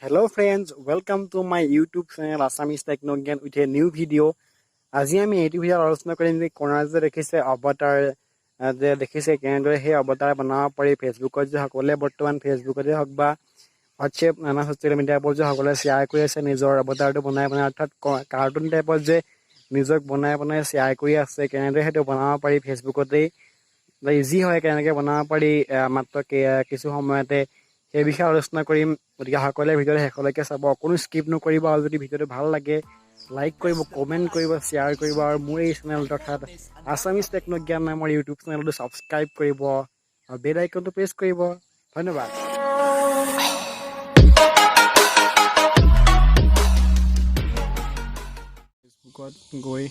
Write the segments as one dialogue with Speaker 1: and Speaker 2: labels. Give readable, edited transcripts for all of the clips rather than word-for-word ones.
Speaker 1: Hello friends, welcome to my YouTube channel assamesetechnogyan with a new video. আজি আমি এইটো video' আলোচনা কৰিম যে কোনাৰ যে দেখিছে অৱতাৰ যে দেখিছে কেনেদৰে সেই অৱতাৰ বনাব পাৰি ফেচবুকত যে সকলোৱে বৰ্তমান ফেচবুকতে হওক বা হোৱাটছএপ নানা ছ'চিয়েল মিডিয়াবোৰ যে সকলোৱে শ্বেয়াৰ কৰি আছে নিজৰ অৱতাৰটো বনাই অৰ্থাৎ কাৰ্টুন টাইপত যে নিজক বনাই শ্বেয়াৰ কৰি আছে কেনেদৰে সেইটো বনাব পাৰি ফেচবুকতেই ইজি হয় কেনেকৈ বনাব পাৰি মাত্ৰ কিছু সময়তে সেই বিষয়ে আলোচনা কৰিম গতিকে সকলোৱে ভিডিঅ'টো শেষলৈকে চাব কোনো স্কিপ নকৰিব আৰু যদি ভিডিঅ'টো ভাল লাগে লাইক কৰিব কমেণ্ট কৰিব শ্বেয়াৰ কৰিব আৰু মোৰ এই চেনেল অৰ্থাৎ আছামিজ টেকন'জ্ঞান নামৰ ইউটিউব চেনেলটো ছাবস্ক্ৰাইব কৰিব আৰু বেল আইকনটো প্ৰেছ কৰিব ধন্যবাদ ফেচবুকত গৈ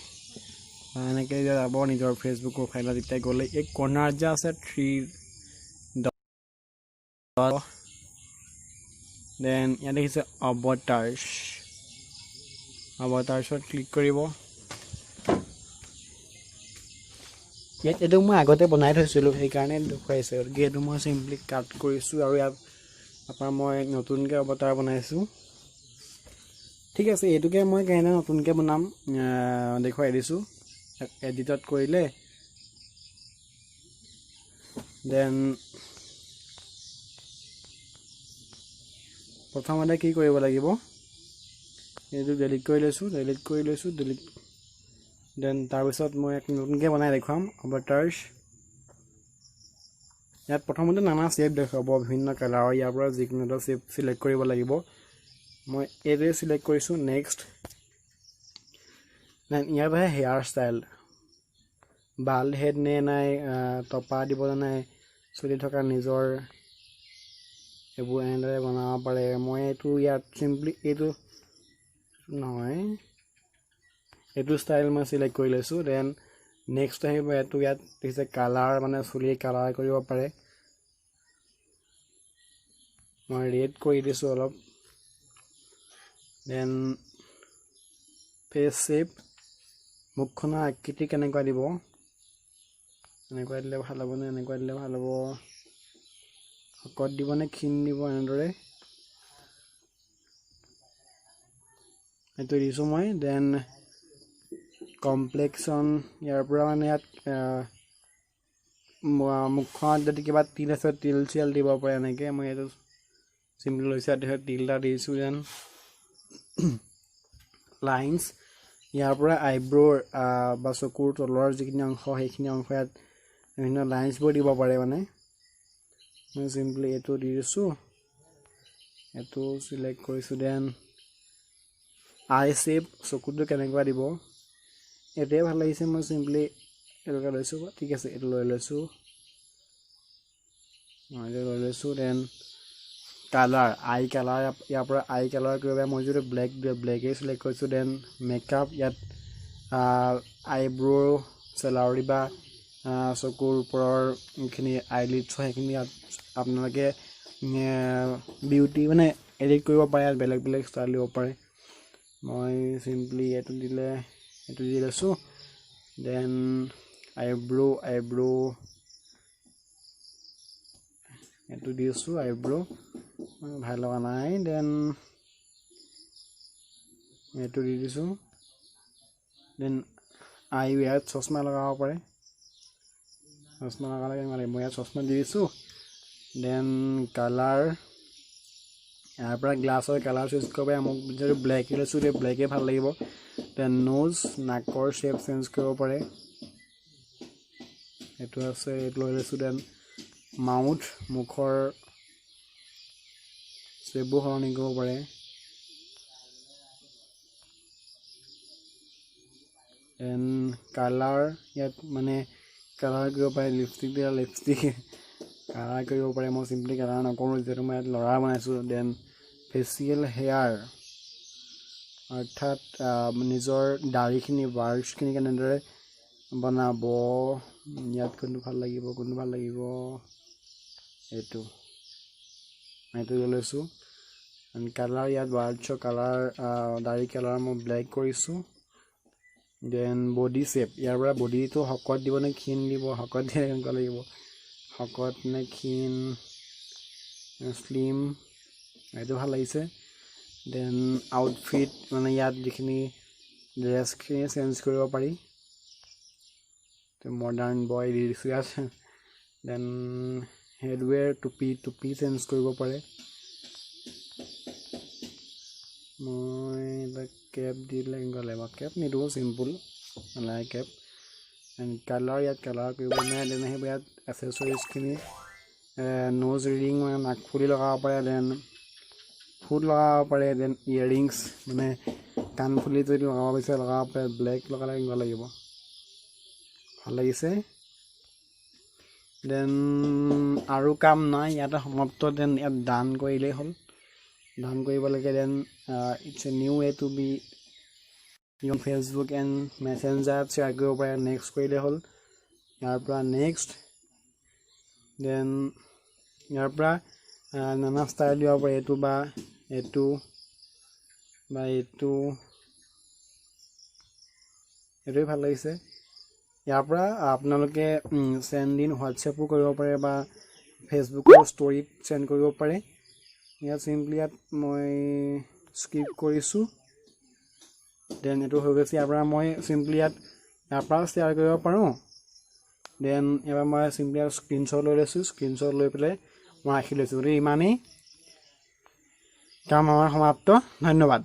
Speaker 1: এনেকৈ যাব নিজৰ ফেচবুক প্ৰফাইলত যেতিয়া গ'লে এই কৰ্ণাৰত যে আছে 3 ডট দেন ইয়াত দেখিছে অৱতাৰ্ছত ক্লিক কৰিব ইয়াত এইটো মই আগতে বনাই থৈছিলোঁ সেইকাৰণে দেখুৱাইছে গতিকে এইটো মই চিম্পলি কাট কৰিছোঁ আৰু ইয়াত আপোনাৰ মই নতুনকৈ অৱতাৰ বনাইছোঁ ঠিক আছে এইটোকে মই কেনেকৈ নতুনকৈ বনাম দেখুৱাই দিছোঁ এডিটত কৰিলে দেন প্ৰথমতে কি কৰিব লাগিব এইটো ডিলিট কৰি লৈছোঁ দেন তাৰপিছত মই এক নতুনকৈ বনাই দেখুৱাম অৱতাৰ্ছ ইয়াত প্ৰথমতে নানা শ্বেপ দেখুৱাব বিভিন্ন কালাৰৰ ইয়াৰ পৰা যিকোনো এটা শ্বেপ চিলেক্ট কৰিব লাগিব মই এইটোৱে চিলেক্ট কৰিছোঁ নেক্সট দেন ইয়াৰ পৰা হেয়াৰ ষ্টাইল বাল্ড হেড নে নাই টপা দিবলৈ নাই চলি থকা নিজৰ এইবোৰ এনেদৰে বনাব পাৰে মই এইটো ইয়াত চিম্পলি এইটো নহয় এইটো ষ্টাইল মই চিলেক্ট কৰি লৈছোঁ দেন নেক্সট আহিব এইটো ইয়াত দেখিছে কালাৰ মানে চুলি কালাৰ কৰিব পাৰে মই ৰেড কৰি দিছোঁ অলপ দেন ফেচ শ্বেপ মুখখনৰ আকৃতি কেনেকুৱা দিব এনেকুৱা দিলে ভাল হ'ব নে এনেকুৱা দিলে ভাল হ'ব শকত দিব নে ক্ষীণ দিব এনেদৰে এইটো দিছোঁ মই দেন কমপ্লেক্সন ইয়াৰ পৰা মানে ইয়াত মুখখনত যদি কিবা তিল আছে তিল চিল দিব পাৰে এনেকৈ মই এইটো চিম্পল লৈছোঁ ইয়াত তিল এটা দিছোঁ দেন লাইন্স ইয়াৰ পৰা আইব্ৰৰ বা চকুৰ তলৰ যিখিনি অংশ সেইখিনি অংশ ইয়াত বিভিন্ন লাইন্সবোৰ দিব পাৰে মানে মই চিম্পলি এইটো দি দিছোঁ এইটো চিলেক্ট কৰিছোঁ দেন আই শ্বেপ চকুটো কেনেকুৱা দিব এইটোৱে ভাল লাগিছে মই চিম্পলি এনেকুৱা লৈছোঁ ঠিক আছে এইটো লৈ লৈছোঁ দেন কালাৰ আই কালাৰ ইয়াৰ পৰা আই কালাৰ কৰিব মই যদি ব্লেকে চিলেক্ট কৰিছোঁ দেন মেকআপ ইয়াত আইব্ৰ' চেলাউৰি বা চকুৰ ওপৰৰ যিখিনি আইলিডছ হয় সেইখিনি ইয়াত আপোনালোকে বিউটি মানে এডিট কৰিব পাৰে ইয়াত বেলেগ ষ্টাইল দিব পাৰে মই চিম্পলি এইটো দি লৈছোঁ দেন আইব্ৰ' এইটো দিছোঁ আইব্ৰ' ভাল লগা নাই দেন এইটো দি দিছোঁ দেন আই ইয়াত চশমা লগাব পাৰে চশমা লগালে কেনেকুৱা লাগিব মই ইয়াত চশমা দি দিছোঁ দেন কালাৰ ইয়াৰ পৰা গ্লাছৰ কালাৰ চুজ কৰিব পাৰে মোক যদি ব্লেকে লৈছোঁ তেতিয়া ব্লেকে ভাল লাগিব দেন নোজ নাকৰ শ্বেপ চেঞ্জ কৰিব পাৰে এইটো আছে এইটো লৈ লৈছোঁ দেন মাউথ মুখৰ শ্বেপবোৰ সলনি কৰিব পাৰে দেন কালাৰ ইয়াত মানে কালাৰ কৰিব পাৰে লিপষ্টিক কালাৰ কৰিব পাৰে মই চিম্পলি কালাৰ নকৰোঁ যিহেতু মই ইয়াত ল'ৰা বনাইছোঁ দেন ফেচিয়েল হেয়াৰ অৰ্থাৎ নিজৰ দাঢ়িখিনি বাৰ্ডছখিনি কেনেদৰে বনাব ইয়াত কোনটো ভাল লাগিব এইটো লৈ লৈছোঁ কালাৰ ইয়াত বাৰ্ডছৰ কালাৰ দাঢ়ি কালাৰ মই ব্লেক কৰিছোঁ দেন বডি শ্বেপ ইয়াৰ পৰা বডিটো শকত দিব নে ক্ষীণ দিব শকত দিলে কেনেকুৱা লাগিব শকত নে ক্ষীণ স্লিম এইটো ভাল লাগিছে দেন আউটফিট মানে ইয়াত যিখিনি ড্ৰেছখিনি চেঞ্জ কৰিব পাৰি মডাৰ্ণ বয় দি দিছোঁ ইয়াত দেন হেডৱেৰ টুপি চেঞ্জ কৰিব পাৰে মই এটা কেপ দিলে কেনেকুৱা লাগিব কেপ নিদিওঁ চিম্পুল নালাগে কেপ এণ্ড কালাৰ ইয়াত কালাৰ কৰিব নোৱাৰে দেন আহিব ইয়াত এচেছৰিজখিনি নোজ ৰিং মানে নাকফুলি লগাব পাৰে দেন ফুট লগাব পাৰে দেন ইয়েৰিংছ মানে কাণফুলি যদি লগাব বিচাৰে লগাব পাৰে ব্লেক লগালে কেনেকুৱা লাগিব ভাল লাগিছে দেন আৰু কাম নাই ইয়াতে সমাপ্ত দেন ইয়াত ডান কৰিলেই হ'ল ডান কৰিব লাগে then it's a new way to be ইয়ন ফেচবুক এণ্ড মেছেঞ্জাৰত শ্বেয়াৰ কৰিব পাৰে নেক্সট কৰিলে হ'ল ইয়াৰ পৰা নেক্সট দেন ইয়াৰ পৰা নানা ষ্টাইল দিব পাৰে এইটো বা এইটো এইটোৱে ভাল লাগিছে ইয়াৰ পৰা আপোনালোকে চেণ্ড ইন হোৱাটছএপো কৰিব পাৰে বা ফেচবুকৰ ষ্টৰিত চেণ্ড কৰিব পাৰে ইয়াত চিম্পলি ইয়াত মই স্কিপ কৰিছোঁ দেন এইটো হৈ গৈছে ইয়াৰ পৰা মই চিম্পলি ইয়াৰ পৰা শ্বেয়াৰ কৰিব পাৰোঁ দেন এবাৰ মই চিম্পলি ইয়াত স্ক্ৰীনশ্বট লৈ লৈছোঁ স্ক্ৰীনশ্বট লৈ পেলাই মই ৰাখি লৈছোঁ গতিকে ইমানেই কাম আমাৰ সমাপ্ত ধন্যবাদ